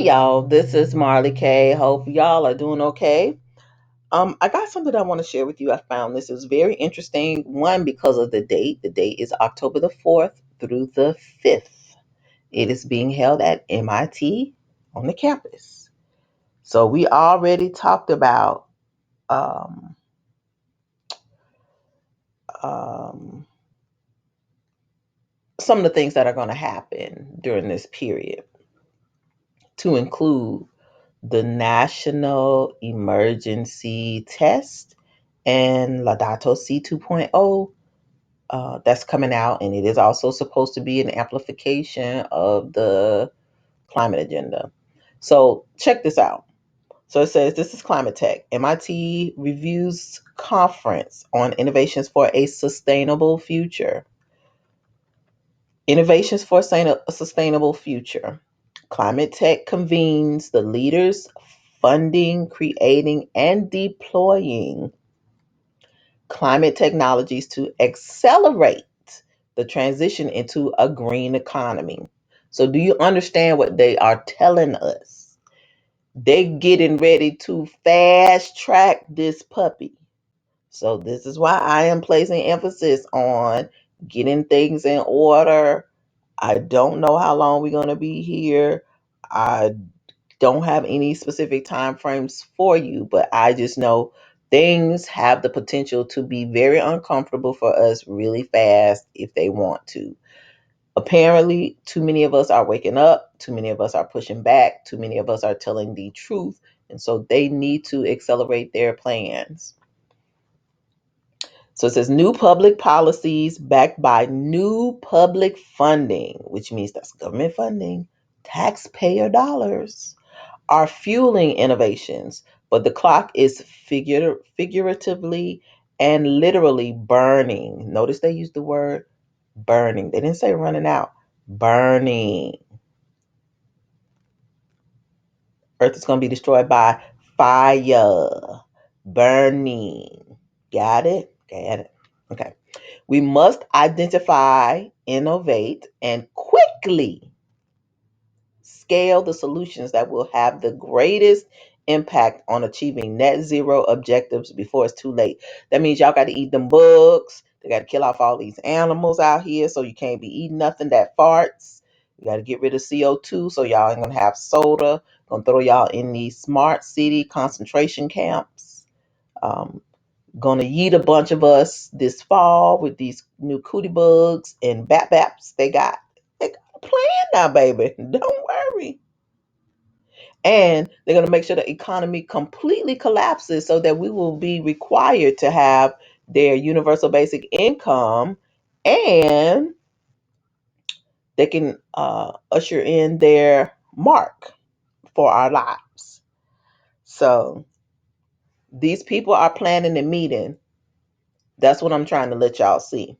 y'all, this is Marley K. Hope y'all are doing okay. I got something I want to share with you. I found this is very interesting. One, because of the date. The date is October the 4th through the 5th. It is being held at MIT on the campus. So we already talked about um, um, some of the things that are going to happen during this period, to include the National Emergency Test and Laudato Si 2.0 that's coming out, and it is also supposed to be an amplification of the climate agenda. So check this out. So it says this is Climate Tech. MIT reviews conference on innovations for a sustainable future. Innovations for a sustainable future. Climate Tech convenes the leaders funding, creating, and deploying climate technologies to accelerate the transition into a green economy. So, do you understand what they are telling us? They getting ready to fast track this puppy. So, this is why I am placing emphasis on getting things in order. I don't know how long we're going to be here. I don't have any specific time frames for you, but I just know things have the potential to be very uncomfortable for us really fast if they want to. Apparently, too many of us are waking up, too many of us are pushing back, too many of us are telling the truth, and so they need to accelerate their plans. So it says new public policies backed by new public funding, which means that's government funding, taxpayer dollars, are fueling innovations, but the clock is figuratively and literally burning. Notice they used the word burning. They didn't say running out. Burning. Earth is going to be destroyed by fire. Burning. Got it? Got it. Okay. We must identify, innovate, and quickly scale the solutions that will have the greatest impact on achieving net zero objectives before it's too late. That means y'all got to eat them bugs. They got to kill off all these animals out here so you can't be eating nothing that farts. You got to get rid of CO2 so y'all ain't going to have soda. Going to throw y'all in these smart city concentration camps. Um, Gonna yeet a bunch of us this fall with these new cootie bugs and baps they got a plan now, baby. Don't worry. And they're going to make sure the economy completely collapses so that we will be required to have their universal basic income, and they can usher in their mark for our lives. So these people are planning a meeting. That's what I'm trying to let y'all see.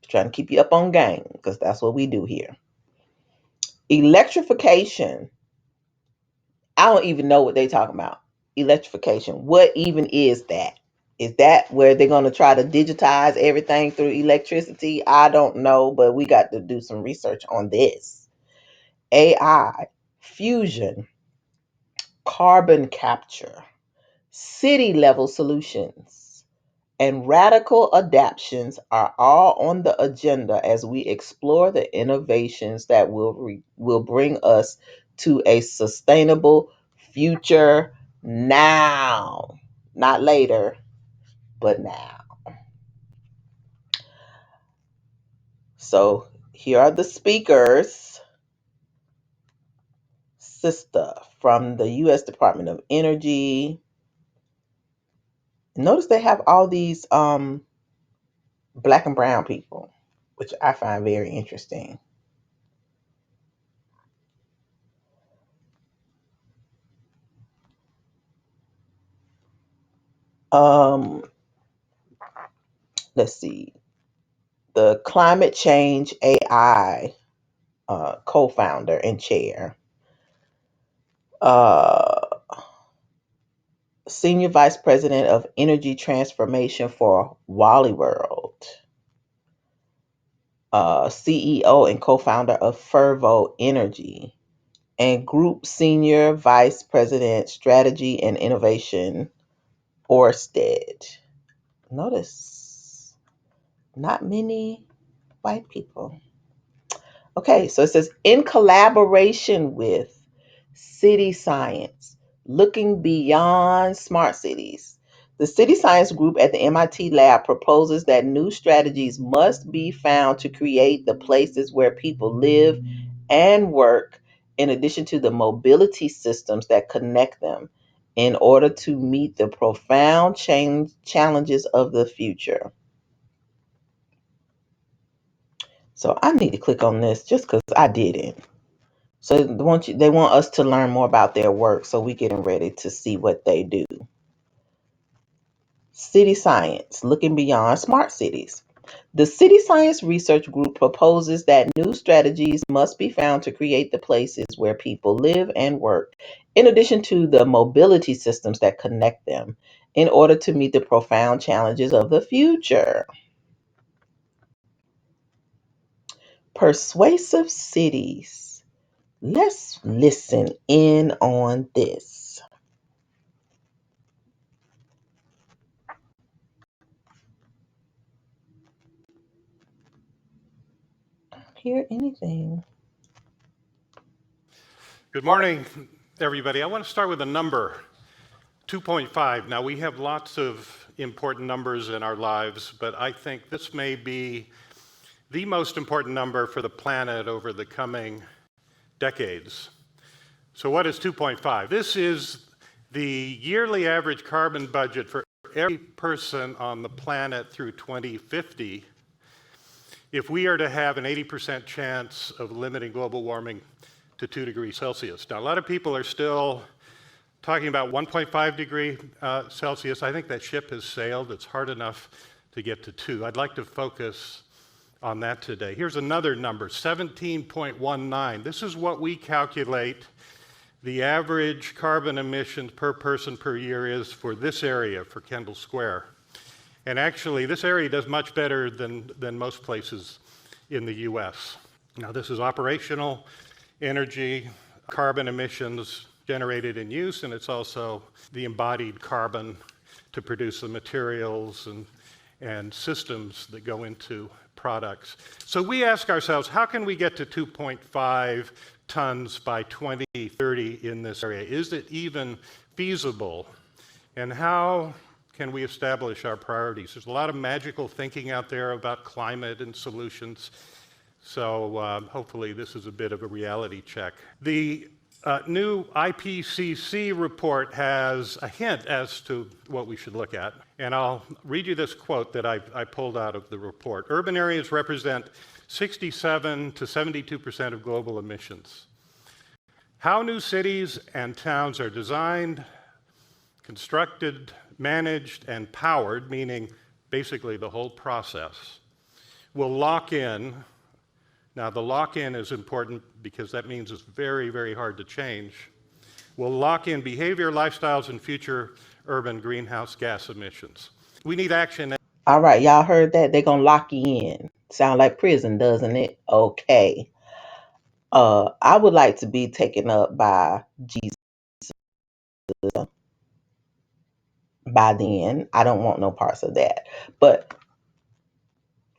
Trying to keep you up on game because that's what we do here. Electrification. I don't even know what they talking about. Electrification. What even is that? Is that where they're going to try to digitize everything through electricity? I don't know, but we got to do some research on this. AI, fusion, carbon capture, city level solutions, and radical adaptations are all on the agenda as we explore the innovations that will bring us to a sustainable future now, not later, but now. So here are the speakers. Sister from the U.S. Department of Energy. Notice they have all these black and brown people, which I find very interesting. Um, let's see. The climate change AI co-founder and chair, uh, senior vice president of energy transformation for Wally World, CEO and co-founder of Fervo Energy, and Group Senior Vice President, Strategy and Innovation, Orsted. Notice, not many white people. Okay, so it says in collaboration with City Science, looking beyond smart cities. The City Science Group at the MIT lab proposes that new strategies must be found to create the places where people live and work, in addition to the mobility systems that connect them, in order to meet the profound challenges of the future. So I need to click on this just because I didn't. So they want us to learn more about their work, so we getting ready to see what they do. City Science, looking beyond smart cities. The City Science Research Group proposes that new strategies must be found to create the places where people live and work, in addition to the mobility systems that connect them, in order to meet the profound challenges of the future. Persuasive cities. Let's listen in on this. Hear anything? Good morning, everybody. I want to start with a number, 2.5. Now, we have lots of important numbers in our lives, but I think this may be the most important number for the planet over the coming decades. So what is 2.5? This is the yearly average carbon budget for every person on the planet through 2050 if we are to have an 80% chance of limiting global warming to 2 degrees Celsius. Now, a lot of people are still talking about 1.5 degree Celsius. I think that ship has sailed. It's hard enough to get to 2. I'd like to focus on that today. Here's another number, 17.19. This is what we calculate the average carbon emissions per person per year is for this area, for Kendall Square. And actually, this area does much better than most places in the US. Now, this is operational energy, carbon emissions generated in use, and it's also the embodied carbon to produce the materials and systems that go into products. So we ask ourselves, how can we get to 2.5 tons by 2030 in this area? Is it even feasible? And how can we establish our priorities? There's a lot of magical thinking out there about climate and solutions. So hopefully this is a bit of a reality check. The new IPCC report has a hint as to what we should look at. And I'll read you this quote that I pulled out of the report. Urban areas represent 67 to 72% of global emissions. How new cities and towns are designed, constructed, managed, and powered, meaning basically the whole process, will lock in. Now, the lock-in is important because that means it's very, very hard to change. Will lock in behavior, lifestyles, and future urban greenhouse gas emissions. We need action. All right, y'all heard that? They're gonna lock you in. Sound like prison, doesn't it? Okay. I would like to be taken up by Jesus by then. I don't want no parts of that. But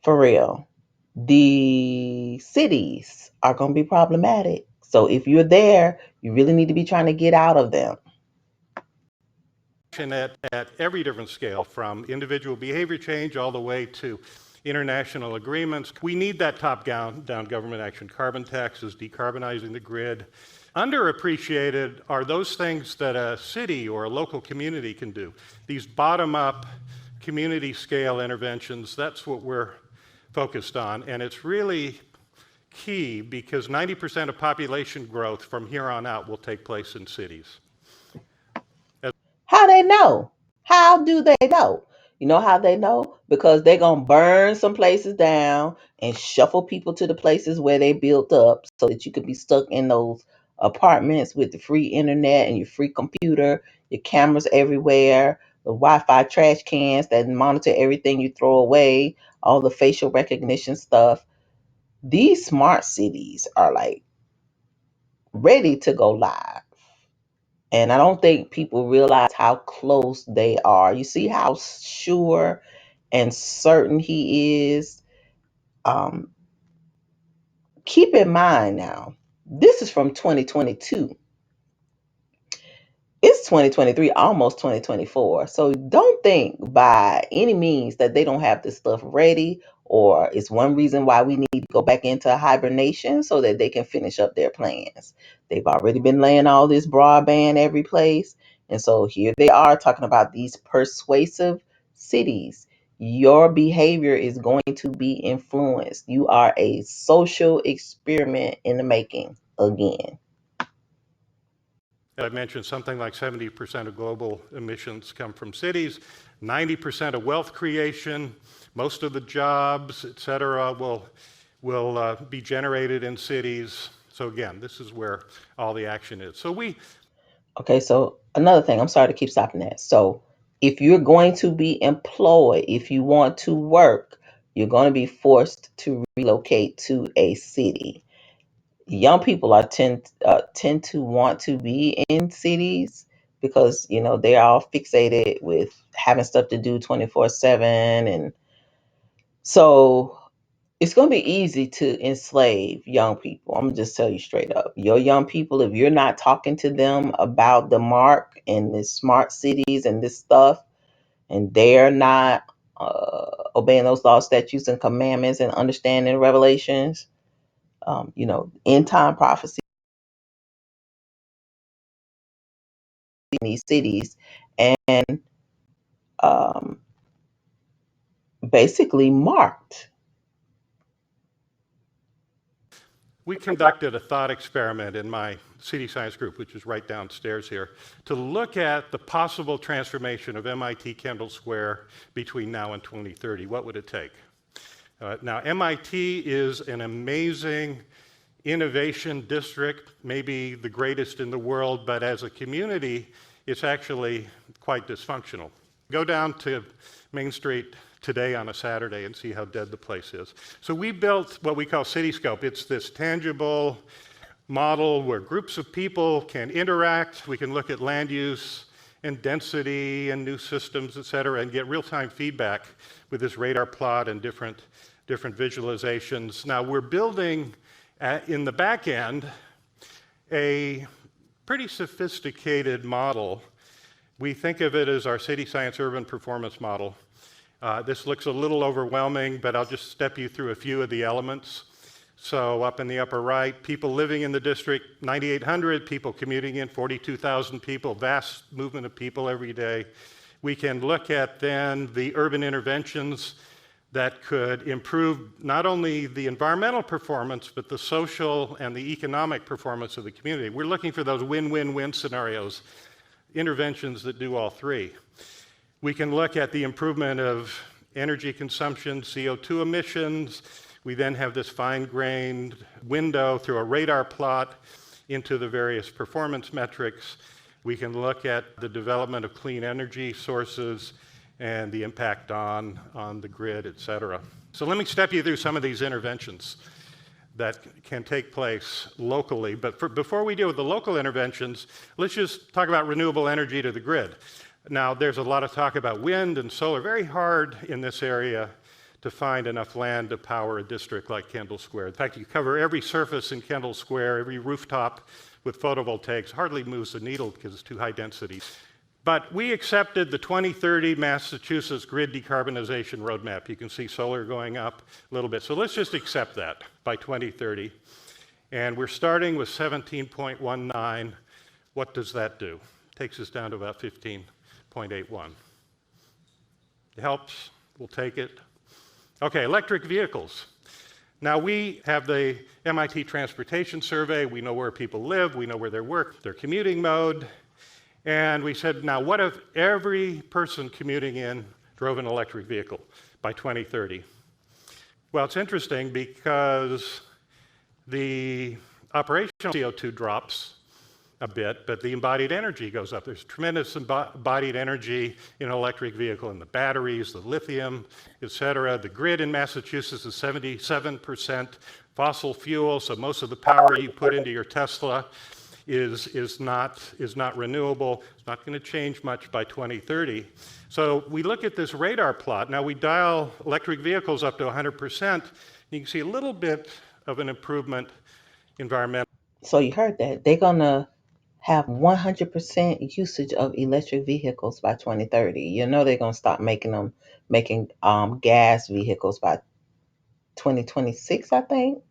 for real, the cities are gonna be problematic. So if you're there, you really need to be trying to get out of them. At every different scale, from individual behavior change all the way to international agreements. We need that top-down government action. Carbon taxes, decarbonizing the grid. Underappreciated are those things that a city or a local community can do. These bottom-up community-scale interventions, that's what we're focused on. And it's really key because 90% of population growth from here on out will take place in cities. How they know? How do they know? You know how they know? Because they're going to burn some places down and shuffle people to the places where they built up so that you could be stuck in those apartments with the free internet and your free computer, your cameras everywhere, the Wi-Fi trash cans that monitor everything you throw away, all the facial recognition stuff. These smart cities are like ready to go live. And I don't think people realize how close they are. You see how sure and certain he is. Um, Keep in mind now, this is from 2022. It's 2023, almost 2024. So don't think by any means that they don't have this stuff ready, or it's one reason why we need to go back into hibernation so that they can finish up their plans. They've already been laying all this broadband every place. And so here they are talking about these persuasive cities. Your behavior is going to be influenced. You are a social experiment in the making again. I mentioned something like 70% of global emissions come from cities, 90% of wealth creation, most of the jobs, et cetera, will be generated in cities. So again, this is where all the action is. Okay, so another thing, I'm sorry to keep stopping that. So if you're going to be employed, if you want to work, you're going to be forced to relocate to a city. Young people are tend to want to be in cities because they're all fixated with having stuff to do 24/7, and so it's going to be easy to enslave young people. I'm going to just tell you straight up. Your young people, if you're not talking to them about the mark and the smart cities and this stuff, and they're not obeying those laws, statutes, and commandments and understanding revelations, end time prophecy in these cities, and um, basically marked. We conducted a thought experiment in my city science group, which is right downstairs here, to look at the possible transformation of MIT Kendall Square between now and 2030. What would it take? Now, MIT is an amazing innovation district, maybe the greatest in the world, but as a community, it's actually quite dysfunctional. Go down to Main Street today on a Saturday and see how dead the place is. So we built what we call Cityscope. It's this tangible model where groups of people can interact. We can look at land use and density and new systems, et cetera, and get real-time feedback with this radar plot and different visualizations. Now we're building in the back end a pretty sophisticated model. We think of it as our city science urban performance model. This looks a little overwhelming, but I'll just step you through a few of the elements. So up in the upper right, people living in the district, 9,800, people commuting in, 42,000 people, vast movement of people every day. We can look at then the urban interventions that could improve not only the environmental performance, but the social and the economic performance of the community. We're looking for those win-win-win scenarios, interventions that do all three. We can look at the improvement of energy consumption, CO2 emissions. We then have this fine-grained window through a radar plot into the various performance metrics. We can look at the development of clean energy sources and the impact on the grid, et cetera. So let me step you through some of these interventions that can take place locally. But before we deal with the local interventions, let's just talk about renewable energy to the grid. Now, there's a lot of talk about wind and solar. Very hard in this area to find enough land to power a district like Kendall Square. In fact, you cover every surface in Kendall Square, every rooftop with photovoltaics, hardly moves the needle because it's too high density. But we accepted the 2030 Massachusetts grid decarbonization roadmap. You can see solar going up a little bit. So let's just accept that by 2030. And we're starting with 17.19. What does that do? Takes us down to about 15.81. It helps. We'll take it. Okay, electric vehicles. Now we have the MIT Transportation Survey. We know where people live. We know where they work, their commuting mode. And we said, now what if every person commuting in drove an electric vehicle by 2030? Well, it's interesting because the operational CO2 drops a bit, but the embodied energy goes up. There's tremendous embodied energy in an electric vehicle, in the batteries, the lithium, et cetera. The grid in Massachusetts is 77% fossil fuel, so most of the power you put into your Tesla is not renewable. It's not going to change much by 2030. So we look at this radar plot. Now we dial electric vehicles up to 100%. You can see a little bit of an improvement environmentally. So you heard that. They're going to have 100% usage of electric vehicles by 2030. You know they're going to stop making gas vehicles by 2026, I think.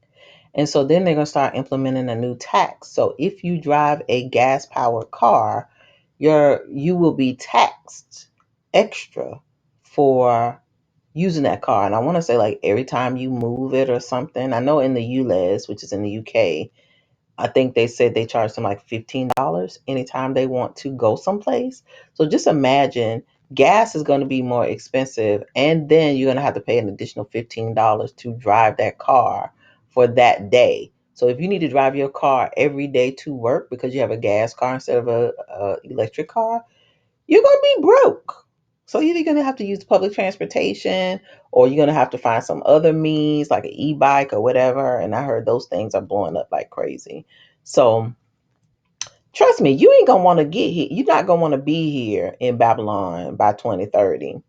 And so then they're going to start implementing a new tax. So if you drive a gas powered car, you will be taxed extra for using that car. And I want to say like every time you move it or something. I know in the ULEZ, which is in the UK, I think they said they charge them like $15 anytime they want to go someplace. So just imagine gas is going to be more expensive, and then you're going to have to pay an additional $15 to drive that car for that day. So if you need to drive your car every day to work because you have a gas car instead of a electric car, you're going to be broke. So either you're going to have to use public transportation or you're going to have to find some other means like an e-bike or whatever. And I heard those things are blowing up like crazy. So trust me, you ain't going to want to get here. You're not going to want to be here in Babylon by 2030.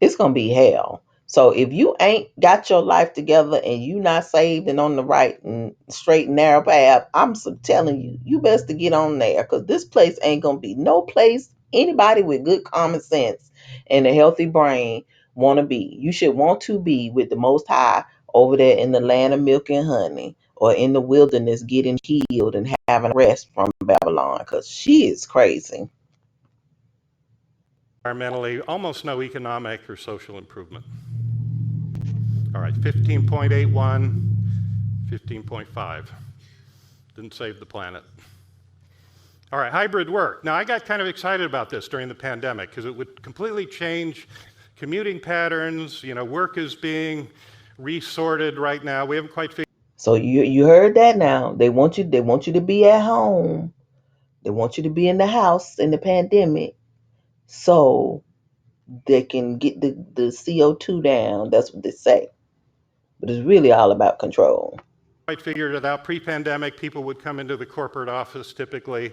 It's gonna be hell. So if you ain't got your life together and you not saved and on the right and straight and narrow path, telling you, you best to get on there because this place ain't gonna be no place anybody with good common sense and a healthy brain want to be. You should want to be with the Most High over there in the land of milk and honey, or in the wilderness getting healed and having rest from Babylon because she is crazy. Environmentally, almost no economic or social improvement. All right, 15.81, 15.5. Didn't save the planet. All right, hybrid work. Now, I got kind of excited about this during the pandemic because it would completely change commuting patterns. You know, work is being resorted right now. We haven't quite figured. So you heard that now. They want you to be at home. They want you to be in the house in the pandemic so they can get the CO2 down. That's what they say. But it's really all about control. Quite figured it out. Pre-pandemic, people would come into the corporate office typically.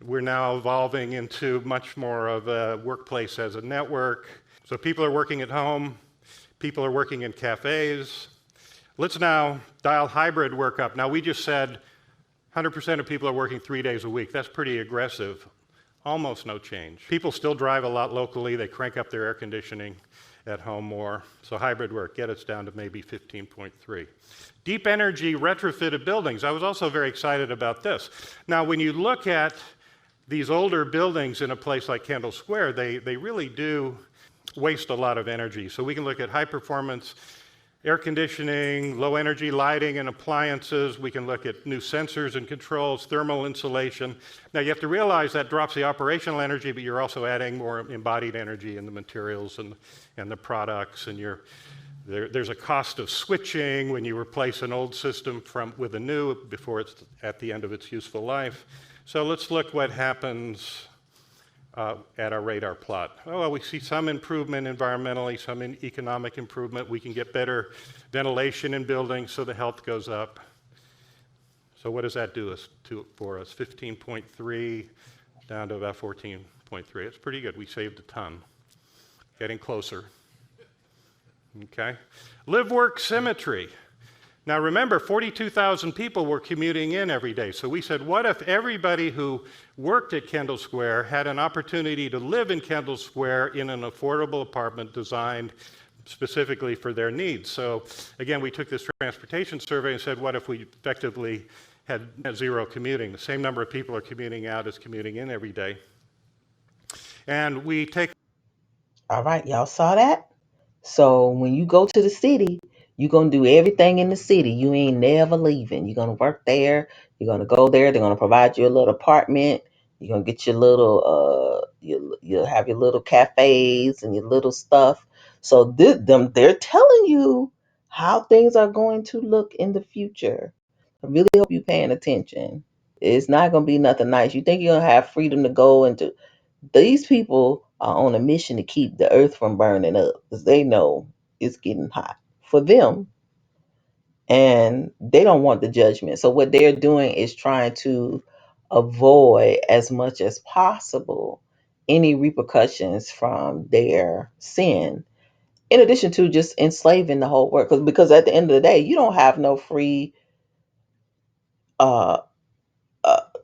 We're now evolving into much more of a workplace as a network. So people are working at home. People are working in cafes. Let's now dial hybrid work up. Now, we just said 100% of people are working 3 days a week. That's pretty aggressive. Almost no change. People still drive a lot locally. They crank up their air conditioning at home more. So hybrid work, get us down to maybe 15.3. Deep energy retrofitted buildings. I was also very excited about this. Now, when you look at these older buildings in a place like Kendall Square, they really do waste a lot of energy. So we can look at high performance air conditioning, low energy lighting and appliances. We can look at new sensors and controls, thermal insulation. Now you have to realize that drops the operational energy, but you're also adding more embodied energy in the materials and the products. And there's a cost of switching when you replace an old system with a new before it's at the end of its useful life. So let's look what happens at our radar plot. Oh, well, we see some improvement environmentally, some economic improvement. We can get better ventilation in buildings so the health goes up. So what does that do for us? 15.3 down to about 14.3. It's pretty good. We saved a ton. Getting closer. Okay. Live work symmetry. Now remember, 42,000 people were commuting in every day. So we said, what if everybody who worked at Kendall Square had an opportunity to live in Kendall Square in an affordable apartment designed specifically for their needs? So again, we took this transportation survey and said, what if we effectively had net zero commuting? The same number of people are commuting out as commuting in every day. And we take. All right, y'all saw that? So when you go to the city, you're gonna do everything in the city. You ain't never leaving. You're gonna work there. You're gonna go there. They're gonna provide you a little apartment. You're gonna get your little you'll have your little cafes and your little stuff. So they're telling you how things are going to look in the future. I really hope you're paying attention. It's not gonna be nothing nice. You think you're gonna have freedom to go and to these people are on a mission to keep the earth from burning up because they know it's getting hot for them. and they don't want the judgment. So what they're doing is trying to avoid as much as possible any repercussions from their sin. In addition to just enslaving the whole world, because at the end of the day, you don't have no free, uh,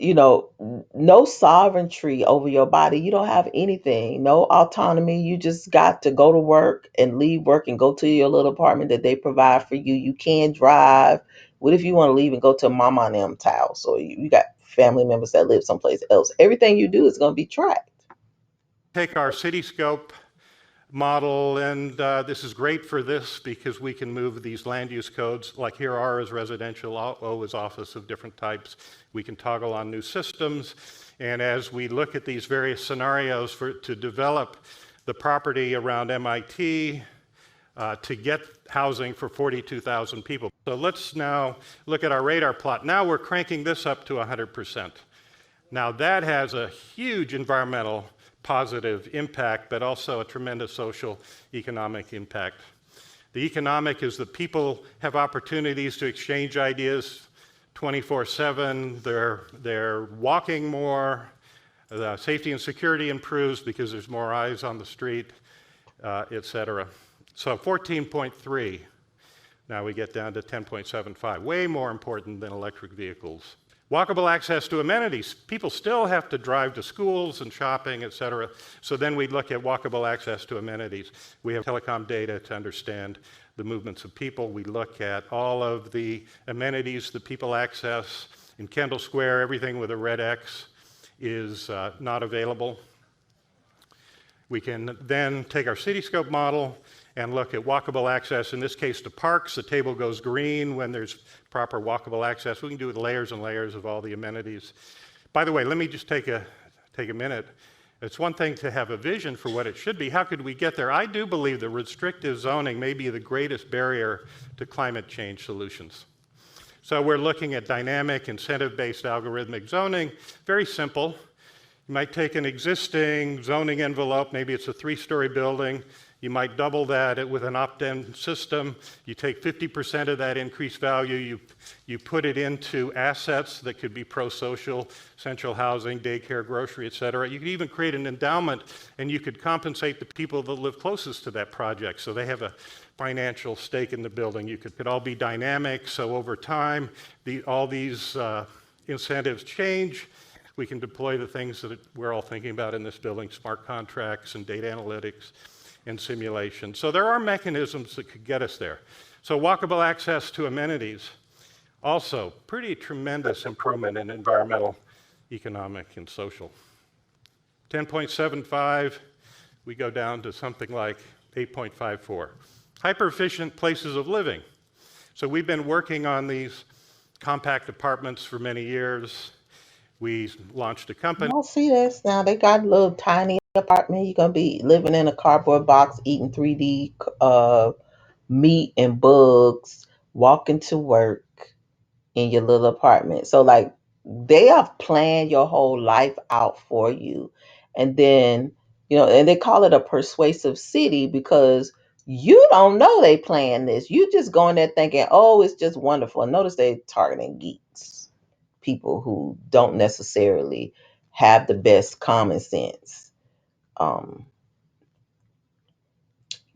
no sovereignty over your body. You don't have anything, no autonomy. You just got to go to work and leave work and go to your little apartment that they provide for you. You can't drive. What if you want to leave and go to mama and them's house, or you got family members that live someplace else? Everything you do is going to be tracked. Take our Cityscope model, and this is great for this because we can move these land use codes, like here R is residential, O is office of different types. We can toggle on new systems, and as we look at these various scenarios to develop the property around MIT, to get housing for 42,000 people. So let's now look at our radar plot. Now we're cranking this up to 100%. Now that has a huge environmental positive impact, but also a tremendous social economic impact. The economic is that people have opportunities to exchange ideas 24/7. They're walking more. The safety and security improves because there's more eyes on the street, et cetera. So 14.3. Now we get down to 10.75. Way more important than electric vehicles. Walkable access to amenities. People still have to drive to schools and shopping, et cetera. So then we look at walkable access to amenities. We have telecom data to understand the movements of people. We look at all of the amenities that people access. In Kendall Square, everything with a red X is not available. We can then take our Cityscope model and look at walkable access, in this case to parks. The table goes green when there's proper walkable access. We can do it layers and layers of all the amenities. By the way, let me just take a minute. It's one thing to have a vision for what it should be. How could we get there? I do believe that restrictive zoning may be the greatest barrier to climate change solutions. So we're looking at dynamic, incentive-based algorithmic zoning. Very simple. You might take an existing zoning envelope, maybe it's a 3-story building. You might double that with an opt-in system. You take 50% of that increased value, you put it into assets that could be pro-social, central housing, daycare, grocery, et cetera. You could even create an endowment, and you could compensate the people that live closest to that project, so they have a financial stake in the building. You could all be dynamic, so over time, all these incentives change. We can deploy the things that we're all thinking about in this building, smart contracts and data analytics and simulation. So there are mechanisms that could get us there. So walkable access to amenities, also pretty tremendous improvement in environmental, economic, and social. 10.75, we go down to something like 8.54. Hyper-efficient places of living. So we've been working on these compact apartments for many years. We launched a company. Y'all see this now? They got a little tiny apartment. You're gonna be living in a cardboard box, eating 3D meat and bugs, walking to work in your little apartment. So like they have planned your whole life out for you. And then, and they call it a persuasive city because you don't know they planned this. You just going there thinking, oh, it's just wonderful. And notice they targeting geeks, people who don't necessarily have the best common sense. Um,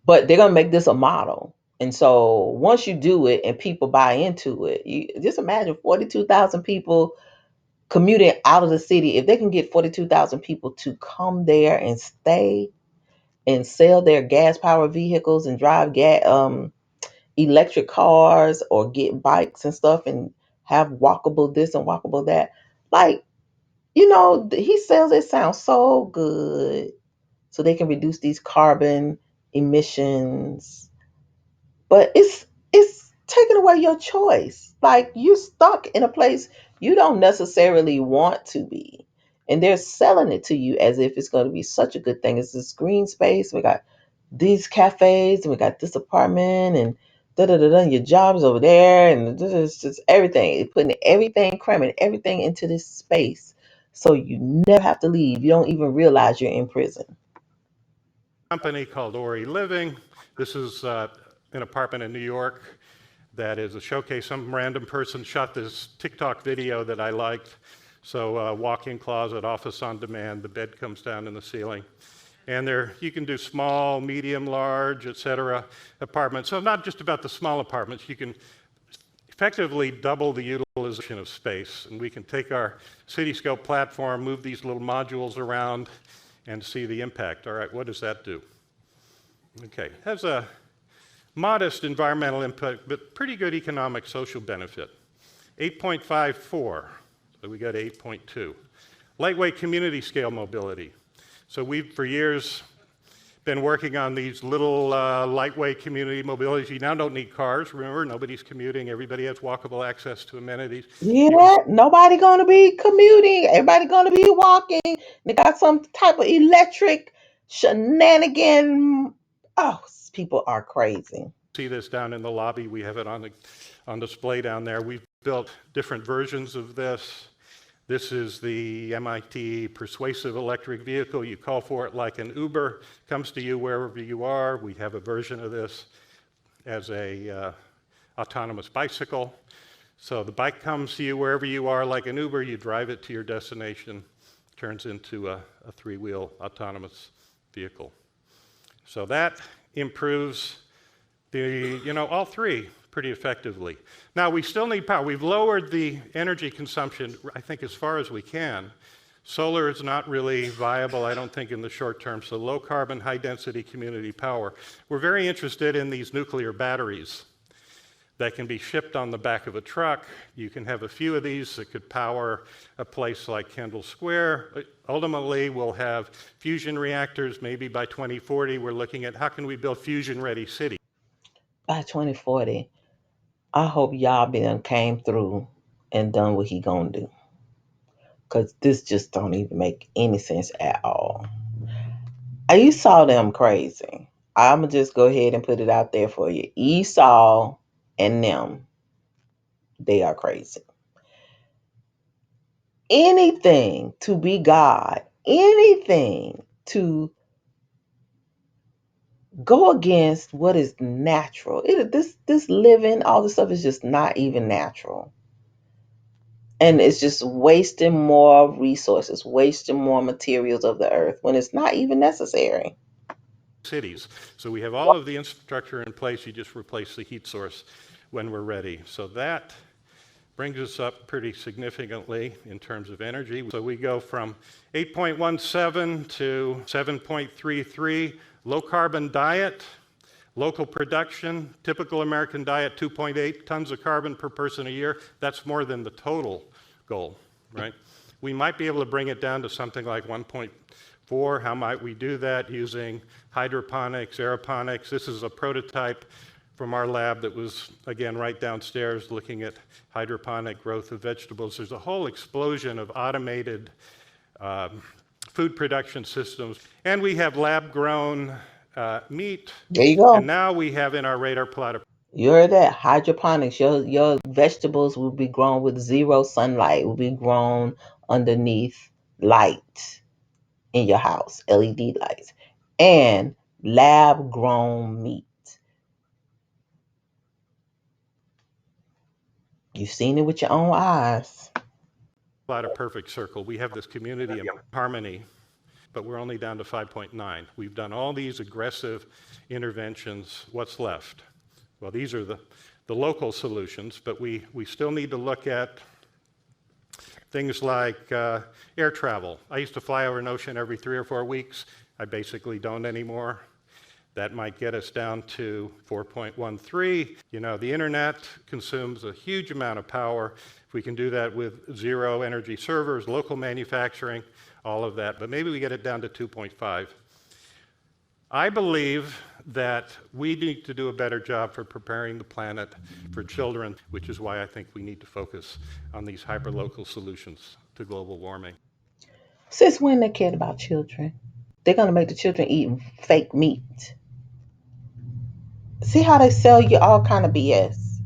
but they're gonna make this a model. And so once you do it and people buy into it, you just imagine 42,000 people commuting out of the city. If they can get 42,000 people to come there and stay and sell their gas powered vehicles and drive electric cars or get bikes and stuff and have walkable this and walkable that, like, he sells it sounds so good, so they can reduce these carbon emissions, but it's taking away your choice. Like you're stuck in a place you don't necessarily want to be, and they're selling it to you as if it's going to be such a good thing. It's this green space. We got these cafes, and we got this apartment, and da da da da. Your job's over there, and this is just everything. It's putting everything, cramming everything into this space, so you never have to leave. You don't even realize you're in prison. Company called Ori Living. This is an apartment in New York that is a showcase. Some random person shot this TikTok video that I liked. So walk-in closet, office on demand, the bed comes down in the ceiling. And there, you can do small, medium, large, et cetera, apartments. So not just about the small apartments, you can effectively double the utilization of space. And we can take our Cityscope platform, move these little modules around, and see the impact. All right, what does that do? Okay, has a modest environmental impact, but pretty good economic social benefit. 8.54, so we got 8.2. Lightweight community scale mobility. So we've, for years, been working on these little lightweight community mobilities. You now don't need cars. Remember, nobody's commuting. Everybody has walkable access to amenities. You You can hear that? Nobody gonna be commuting. Everybody gonna be walking. They got some type of electric shenanigan. Oh, people are crazy. see this down in the lobby. We have it on display down there. We've built different versions of this. This is the MIT Persuasive electric vehicle. You call for it like an Uber, comes to you wherever you are. We have a version of this as a autonomous bicycle. So the bike comes to you wherever you are like an Uber, you drive it to your destination, turns into a three-wheel autonomous vehicle. So that improves all three pretty effectively. Now, we still need power. We've lowered the energy consumption, I think, as far as we can. Solar is not really viable, I don't think, in the short term, so low carbon, high density community power. We're very interested in these nuclear batteries that can be shipped on the back of a truck. You can have a few of these that could power a place like Kendall Square. Ultimately, we'll have fusion reactors. Maybe by 2040, we're looking at how can we build fusion-ready cities. By 2040, I hope y'all been came through and done what he gonna do. Cause this just don't even make any sense at all. Esau them crazy. I'ma just go ahead and put it out there for you. Esau and them, they are crazy. Anything to be God, anything to go against what is natural. This living, all this stuff is just not even natural. And it's just wasting more resources, wasting more materials of the earth when it's not even necessary. Cities. So we have all of the infrastructure in place, you just replace the heat source when we're ready. So that brings us up pretty significantly in terms of energy. So we go from 8.17 to 7.33, low carbon diet, local production, typical American diet, 2.8 tons of carbon per person a year. That's more than the total goal, right? We might be able to bring it down to something like 1.4. How might we do that? Using hydroponics, aeroponics. This is a prototype from our lab that was, again, right downstairs looking at hydroponic growth of vegetables. There's a whole explosion of automated food production systems. And we have lab-grown meat. There you And go. now we have in our radar plot. You heard that? Hydroponics. Your vegetables will be grown with zero sunlight, will be grown underneath light in your house, LED lights, and lab grown meat. You've seen it with your own eyes. A perfect circle. We have this community in harmony, but we're only down to 5.9. We've done all these aggressive interventions. What's left? Well, these are the local solutions, but we still need to look at things like air travel. I used to fly over an ocean every 3 or 4 weeks. I basically don't anymore. That might get us down to 4.13. The internet consumes a huge amount of power. If we can do that with zero energy servers, local manufacturing, all of that, but maybe we get it down to 2.5. I believe that we need to do a better job for preparing the planet for children, which is why I think we need to focus on these hyperlocal solutions to global warming. Since when they cared about children? They're gonna make the children eat fake meat. See how they sell you all kind of BS.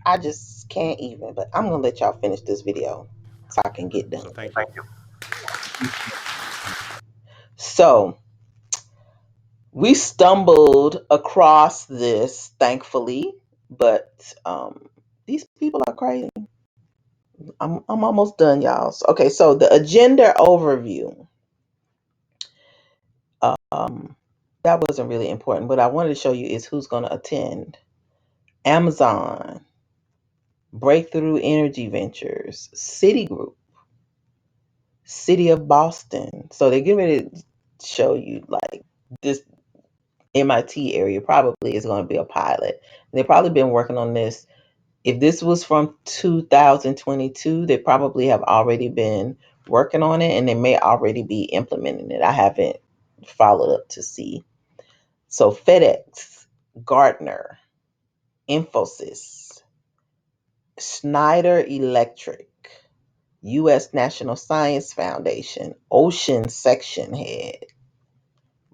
I just can't even. But I'm gonna let y'all finish this video so I can get So done. thank you. So we stumbled across this, thankfully, But these people are crazy. I'm almost done, y'all. Okay, so the agenda overview. Um, that wasn't really important. What I wanted to show you is who's going to attend. Amazon, Breakthrough Energy Ventures, Citigroup, City of Boston. So they're getting ready to show you like this MIT area probably is going to be a pilot. They've probably been working on this. If this was from 2022, they probably have already been working on it and they may already be implementing it. I haven't followed up to see. So FedEx, Gartner, Infosys, Schneider Electric, U.S. National Science Foundation, Ocean Section Head,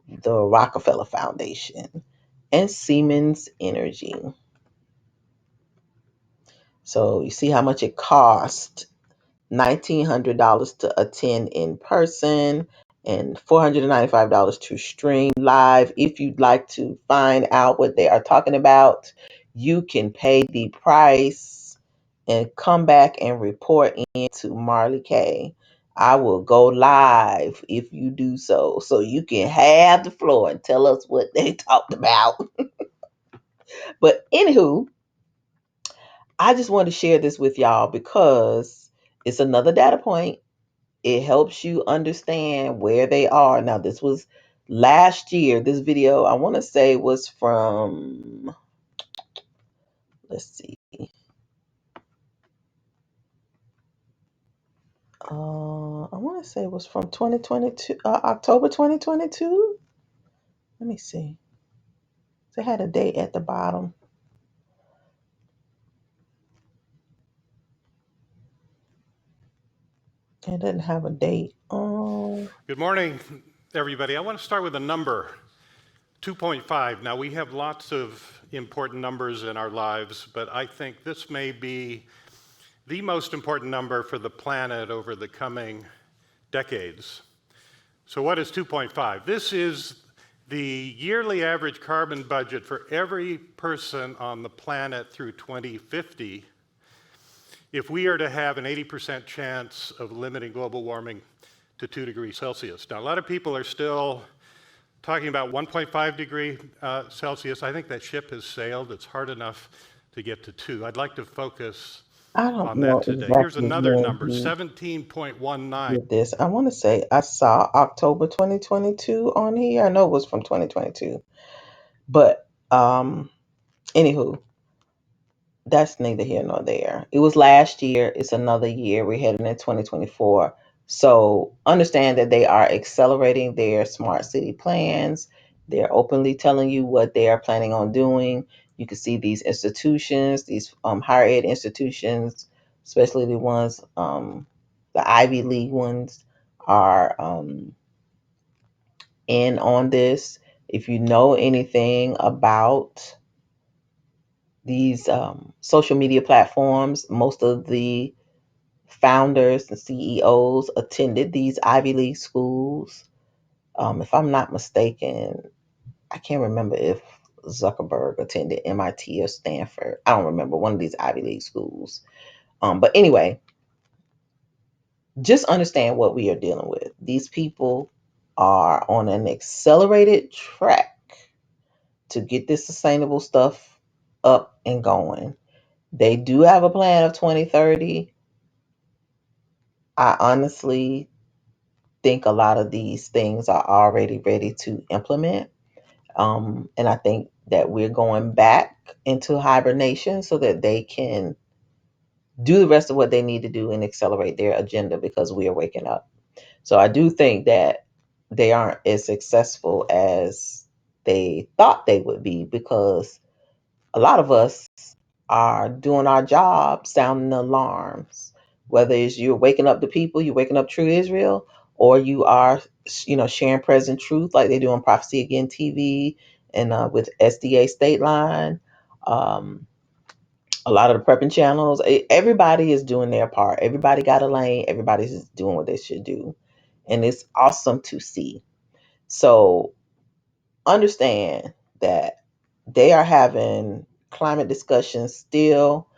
the Rockefeller Foundation, and Siemens Energy. So you see how much it cost. $1,900 to attend in person and $495 to stream live. If you'd like to find out what they are talking about, you can pay the price and come back and report in to Marley K. I will go live if you do so. So you can have the floor and tell us what they talked about. But anywho, I just want to share this with y'all because it's another data point. It helps you understand where they are. Now, this was last year. This video, I want to say, was from, let's see, I want to say it was from 2022, October 2022. Let me see. They had a date at the bottom. It didn't have a date. Good morning, everybody. I want to start with a number, 2.5. Now, we have lots of important numbers in our lives, but I think this may be the most important number for the planet over the coming decades. So what is 2.5? This is the yearly average carbon budget for every person on the planet through 2050 if we are to have an 80% chance of limiting global warming to 2 degrees Celsius. Now, a lot of people are still talking about 1.5 degree Celsius. I think that ship has sailed. It's hard enough to get to 2. I'd like to focus I don't on that know today. Here's exactly another when number, he 17.19. did this. I want to say I saw October 2022 on here. I know it was from 2022. But anywho, that's neither here nor there. It was last year. It's another year. We're heading in 2024. So understand that they are accelerating their smart city plans. They're openly telling you what they are planning on doing. You can see these institutions, these higher ed institutions, especially the ones, the Ivy League ones, are in on this. If you know anything about these social media platforms, most of the founders and CEOs attended these Ivy League schools. If I'm not mistaken, I can't remember if Zuckerberg attended MIT or Stanford. I don't remember one of these Ivy League schools. But anyway, just understand what we are dealing with. These people are on an accelerated track to get this sustainable stuff up and going. They do have a plan of 2030. I honestly think a lot of these things are already ready to implement. And I think that we're going back into hibernation so that they can do the rest of what they need to do and accelerate their agenda because we are waking up. So I do think that they aren't as successful as they thought they would be because a lot of us are doing our job sounding alarms. Whether it's you're waking up the people, you're waking up true Israel, or you are, sharing present truth like they do on Prophecy Again TV and with SDA State Line. Um, a lot of the prepping channels, everybody is doing their part. Everybody got a lane. Everybody's doing what they should do, and it's awesome to see. So understand that they are having climate discussions still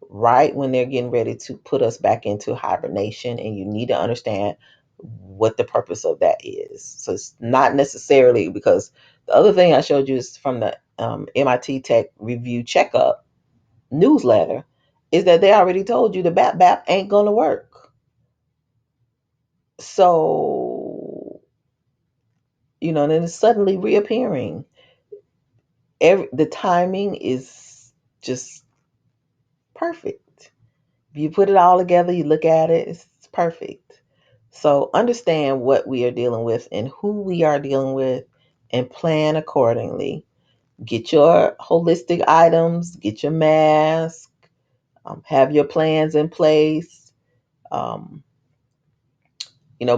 right when they're getting ready to put us back into hibernation, and you need to understand what the purpose of that is. So it's not necessarily because the other thing I showed you is from the MIT Tech Review Checkup newsletter is that they already told you the BAP ain't gonna work. So and then it's suddenly reappearing. The timing is just perfect. If you put it all together, you look at it, it's perfect. So understand what we are dealing with and who we are dealing with and plan accordingly. Get your holistic items, get your mask, have your plans in place. Um,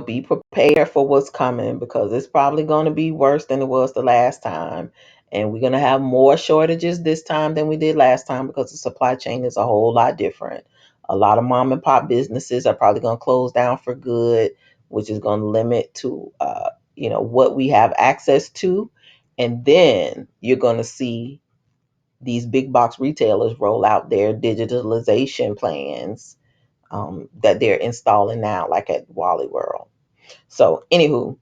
be prepared for what's coming because it's probably going to be worse than it was the last time. And we're going to have more shortages this time than we did last time because the supply chain is a whole lot different. A lot of mom and pop businesses are probably going to close down for good, which is going to limit to what we have access to. And then you're going to see these big box retailers roll out their digitalization plans that they're installing now, like at Wally World. So, anywho,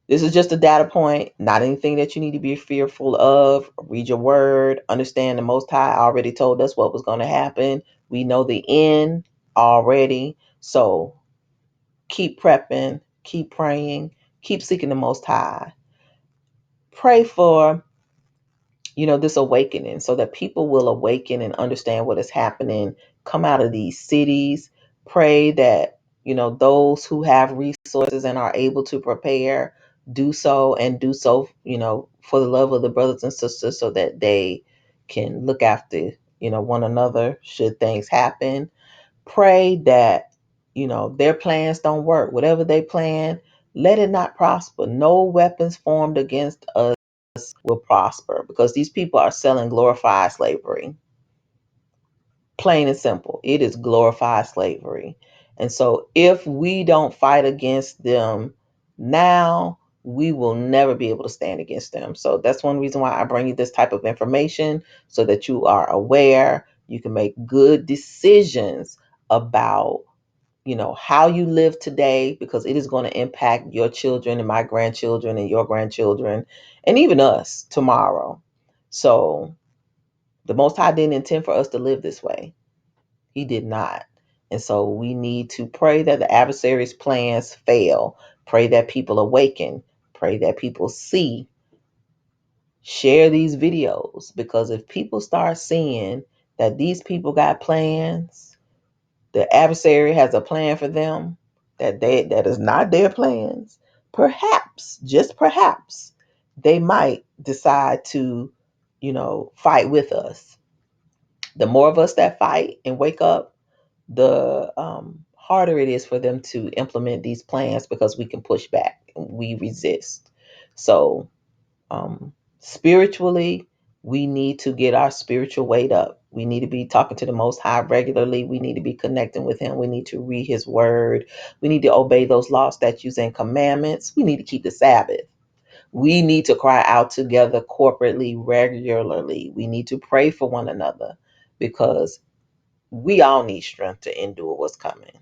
this is just a data point, not anything that you need to be fearful of. Read your word, understand the Most High already told us what was going to happen. We know the end already. So, keep prepping, keep praying, keep seeking the Most High. Pray for this awakening so that people will awaken and understand what is happening, come out of these cities. Pray that, those who have resources and are able to prepare do so and do so, for the love of the brothers and sisters so that they can look after, one another should things happen. Pray that, their plans don't work. Whatever they plan, let it not prosper. No weapons formed against us will prosper because these people are selling glorified slavery. Plain and simple. It is glorified slavery. And so if we don't fight against them now, we will never be able to stand against them. So that's one reason why I bring you this type of information so that you are aware, you can make good decisions about how you live today because it is going to impact your children and my grandchildren and your grandchildren and even us tomorrow. So the Most High didn't intend for us to live this way. He did not. And so we need to pray that the adversary's plans fail. Pray that people awaken. Pray that people see. Share these videos because if people start seeing that these people got plans, the adversary has a plan for them that is not their plans, perhaps, just perhaps, they might decide to, fight with us. The more of us that fight and wake up, the harder it is for them to implement these plans because we can push back and we resist. So spiritually, we need to get our spiritual weight up. We need to be talking to the Most High regularly. We need to be connecting with Him. We need to read His Word. We need to obey those laws, statutes, and commandments. We need to keep the Sabbath. We need to cry out together corporately, regularly. We need to pray for one another because we all need strength to endure what's coming.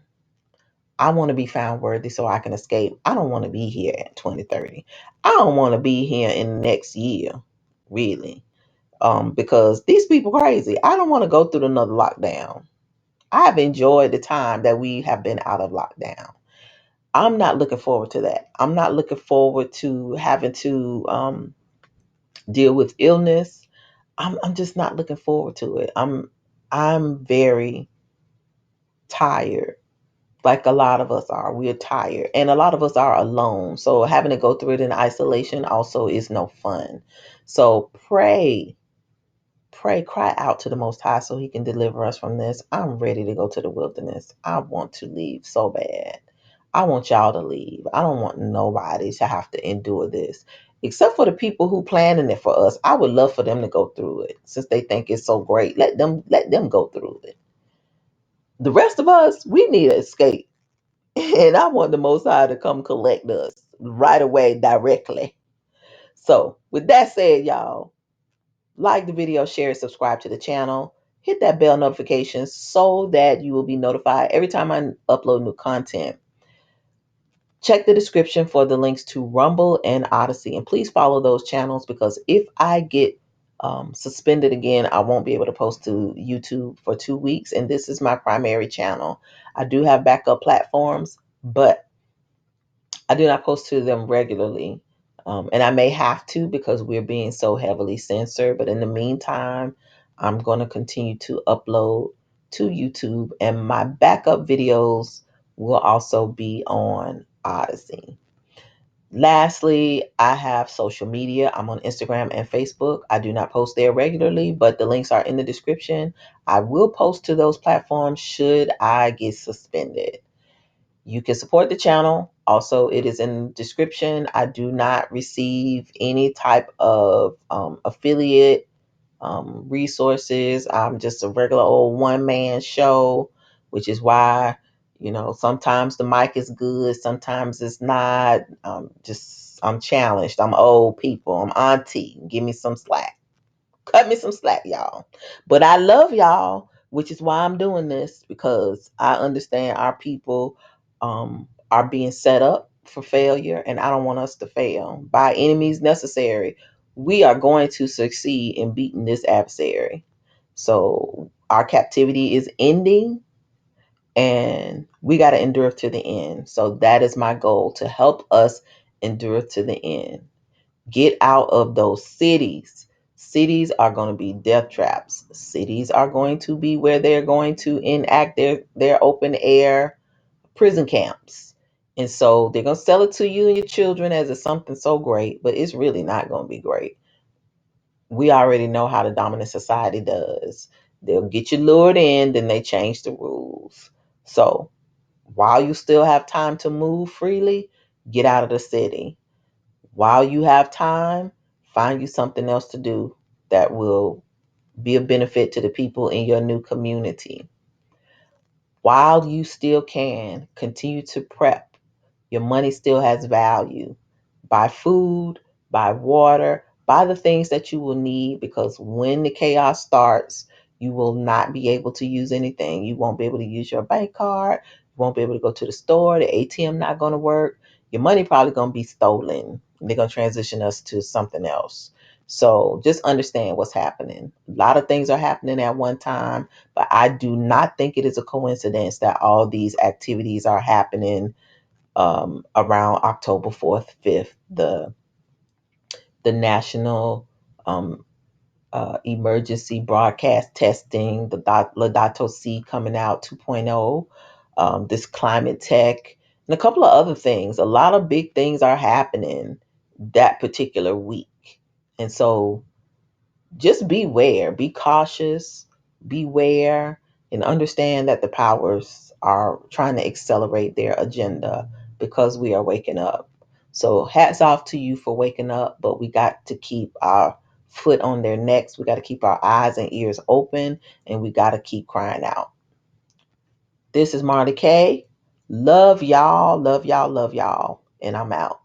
I want to be found worthy so I can escape. I don't want to be here at 2030. I don't want to be here in the next year, really, because these people crazy. I don't want to go through another lockdown. I've enjoyed the time that we have been out of lockdown. I'm not looking forward to that. I'm not looking forward to having to deal with illness. I'm just not looking forward to it. I'm very tired, like a lot of us are. We're tired, and a lot of us are alone. So having to go through it in isolation also is no fun. So pray, cry out to the Most High so He can deliver us from this. I'm ready to go to the wilderness. I want to leave so bad. I want y'all to leave. I don't want nobody to have to endure this, except for the people who planning it for us. I would love for them to go through it since they think it's so great. Let them go through it. The rest of us, we need to escape. And I want the Most High to come collect us right away, directly. So, with that said, y'all, Like the video, share, subscribe to the channel. Hit that bell notification so that you will be notified every time I upload new content. Check the description for the links to Rumble and Odyssey. And please follow those channels because if I get suspended again, I won't be able to post to YouTube for 2 weeks. And this is my primary channel. I do have backup platforms, but I do not post to them regularly. And I may have to because we're being so heavily censored. But in the meantime, I'm going to continue to upload to YouTube. And my backup videos will also be on Odyssey. Lastly, I have social media. I'm on Instagram and Facebook. I do not post there regularly, but the links are in the description. I will post to those platforms should I get suspended. You can support the channel. Also, it is in the description. I do not receive any type of affiliate resources. I'm just a regular old one man show, which is why, sometimes the mic is good, sometimes it's not. I'm challenged. I'm old people. I'm auntie. Give me some slack. Cut me some slack, y'all. But I love y'all, which is why I'm doing this because I understand our people are being set up for failure, and I don't want us to fail. By any means necessary, we are going to succeed in beating this adversary. So our captivity is ending, and we got to endure to the end. So that is my goal to help us endure to the end. Get out of those cities. Cities are going to be death traps. Cities are going to be where they're going to enact their open air prison camps. And so they're going to sell it to you and your children as it's something so great, but it's really not going to be great. We already know how the dominant society does. They'll get you lured in, then they change the rules. So while you still have time to move freely, get out of the city. While you have time, find you something else to do that will be a benefit to the people in your new community. While you still can, continue to prep. Your money still has value. Buy food, buy water, buy the things that you will need because when the chaos starts, you will not be able to use anything. You won't be able to use your bank card. You won't be able to go to the store. The ATM not going to work. Your money probably going to be stolen. They're going to transition us to something else. So just understand what's happening. A lot of things are happening at one time, but I do not think it is a coincidence that all these activities are happening around October 4th, 5th, the national emergency broadcast testing, the Laudato Si coming out 2.0, this climate tech, and a couple of other things. A lot of big things are happening that particular week. And so just beware, be cautious, beware, and understand that the powers are trying to accelerate their agenda because we are waking up. So, hats off to you for waking up, but we got to keep our foot on their necks. We got to keep our eyes and ears open, and we got to keep crying out. This is Marty K. Love y'all, love y'all, love y'all, and I'm out.